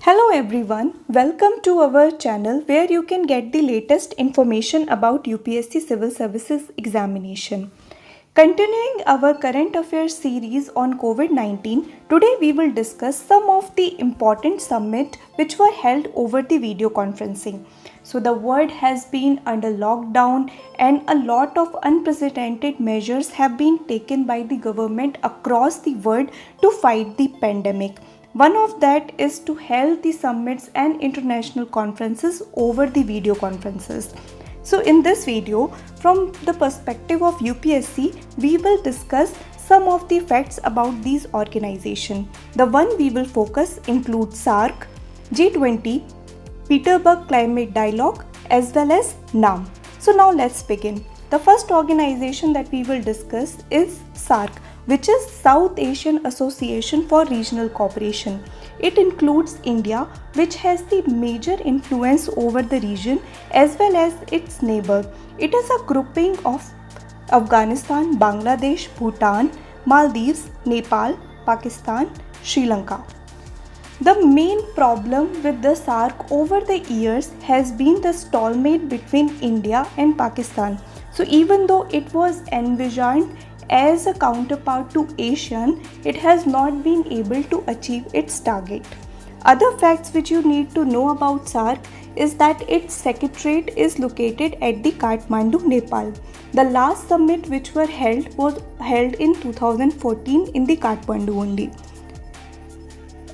Hello everyone, welcome to our channel where you can get the latest information about UPSC Civil Services examination. Continuing our current affairs series on COVID-19, today we will discuss some of the important summits which were held over the video conferencing. So the world has been under lockdown and a lot of unprecedented measures have been taken by the government across the world to fight the pandemic. One of that is to hold the summits and international conferences over the video conferences. So in this video, from the perspective of UPSC, we will discuss some of the facts about these organizations. The one we will focus includes SAARC, G20, Petersburg Climate Dialogue as well as NAM. So now let's begin. The first organization that we will discuss is SAARC, which is South Asian Association for Regional Cooperation. It includes India, which has the major influence over the region as well as its neighbor. It is a grouping of Afghanistan, Bangladesh, Bhutan, Maldives, Nepal, Pakistan, Sri Lanka. The main problem with the SAARC over the years has been the stalemate between India and Pakistan. So even though it was envisioned as a counterpart to ASEAN, it has not been able to achieve its target. Other facts which you need to know about SAARC is that its secretariat is located at the Kathmandu, Nepal. The last summit which was held in 2014 in the Kathmandu only.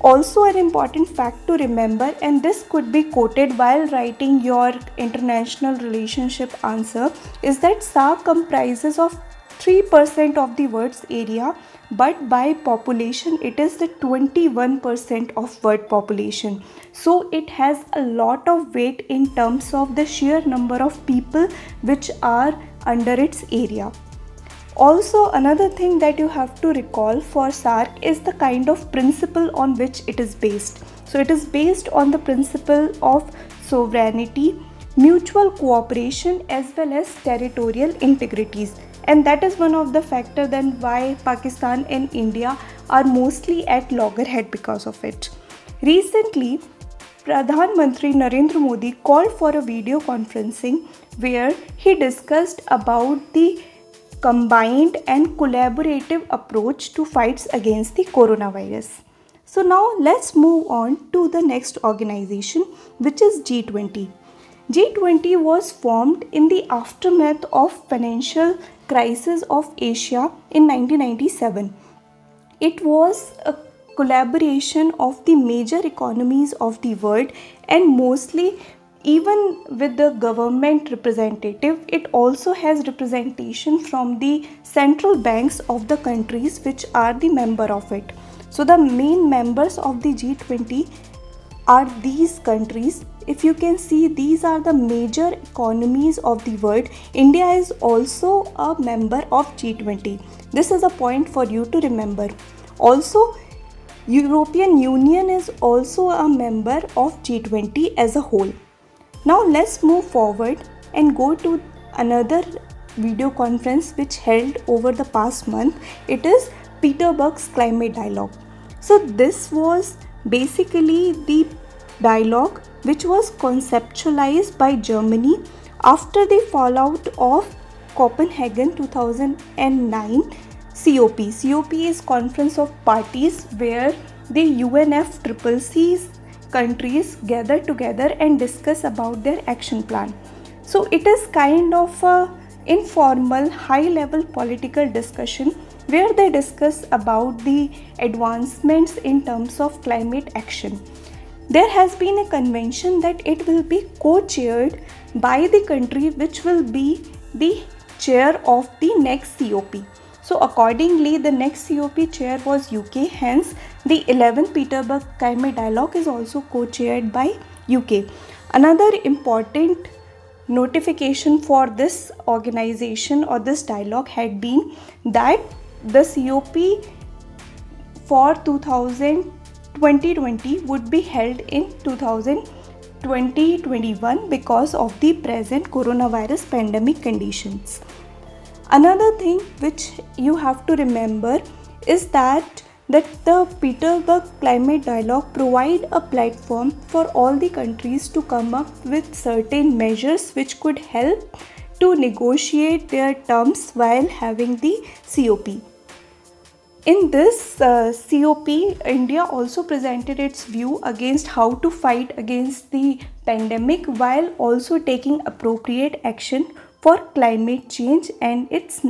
Also an important fact to remember, and this could be quoted while writing your international relationship answer, is that SAARC comprises of 3% of the world's area, but by population it is the 21% of world population. So it has a lot of weight in terms of the sheer number of people which are under its area. Also, another thing that you have to recall for SAARC is the kind of principle on which it is based. So it is based on the principle of sovereignty, mutual cooperation as well as territorial integrities. And that is one of the factors then why Pakistan and India are mostly at loggerhead because of it. Recently, Pradhan Mantri Narendra Modi called for a video conferencing where he discussed about the combined and collaborative approach to fights against the coronavirus. So now let's move on to the next organization, which is G20. G20 was formed in the aftermath of financial crisis of Asia in 1997. It was a collaboration of the major economies of the world, and mostly even with the government representative, it also has representation from the central banks of the countries which are the member of it. So the main members of the G20 are these countries. If you can see, these are the major economies of the world. India is also a member of G20. This is a point for you to remember. Also, European Union is also a member of G20 as a whole. Now let's move forward and go to another video conference which held over the past month. It is Petersburg's Climate Dialogue. So this was basically the dialogue which was conceptualized by Germany after the fallout of Copenhagen 2009 COP. COP is Conference of Parties, where the UNFCCC's countries gather together and discuss about their action plan. So it is kind of a informal high level political discussion where they discuss about the advancements in terms of climate action. There has been a convention that it will be co-chaired by the country which will be the chair of the next COP. So accordingly, the next COP chair was UK, hence the 11th Petersburg Climate Dialogue is also co-chaired by UK. Another important notification for this organization or this dialogue had been that the COP for 2020 would be held in 2021 because of the present coronavirus pandemic conditions. Another thing which you have to remember is that that the Petersburg Climate Dialogue provide a platform for all the countries to come up with certain measures which could help to negotiate their terms while having the COP. In this COP, India also presented its view against how to fight against the pandemic while also taking appropriate action for climate change and its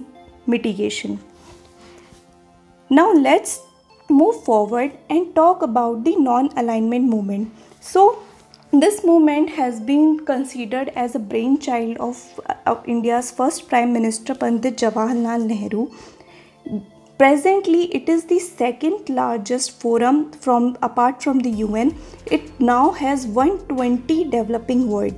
mitigation. Now let's move forward and talk about the non-alignment movement. So this movement has been considered as a brainchild of India's first Prime Minister Pandit Jawaharlal Nehru. Presently, it is the second largest forum apart from the UN. It now has 120 developing world.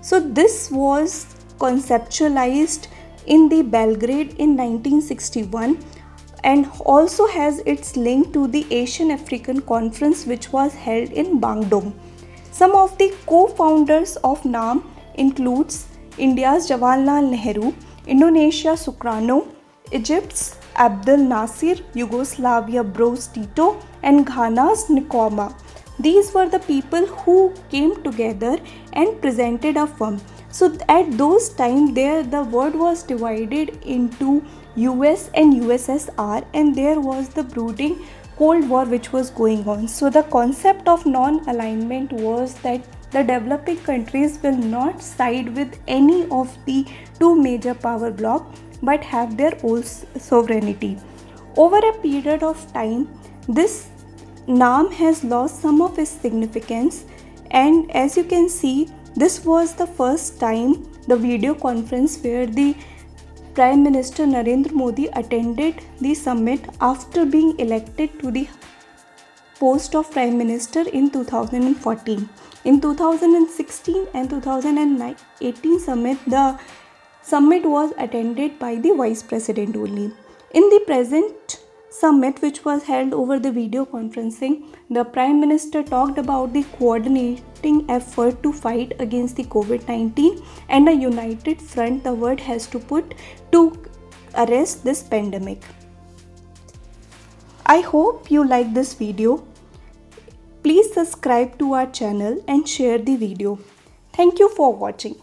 So this was conceptualized in the Belgrade in 1961 and also has its link to the Asian African Conference which was held in Bandung. Some of the co-founders of NAM includes India's Jawaharlal Nehru, Indonesia Sukarno, Egypt's Abdel Nasser, Yugoslavia Broz Tito, and Ghana's Nkrumah. These were the people who came together and presented a firm. So at those times the world was divided into US and USSR, and there was the brooding Cold War which was going on. So the concept of non-alignment was that the developing countries will not side with any of the two major power blocks but have their own sovereignty. Over a period of time, this NAM has lost some of its significance, and as you can see, this was the first time the video conference where the Prime Minister Narendra Modi attended the summit after being elected to the post of Prime Minister in 2014. In 2016 and 2018 summit, the summit was attended by the Vice President only. In the present summit, which was held over the video conferencing, the Prime Minister talked about the coordinating effort to fight against the COVID-19 and a united front the world has to put to arrest this pandemic. I hope you like this video. Please subscribe to our channel and share the video. Thank you for watching.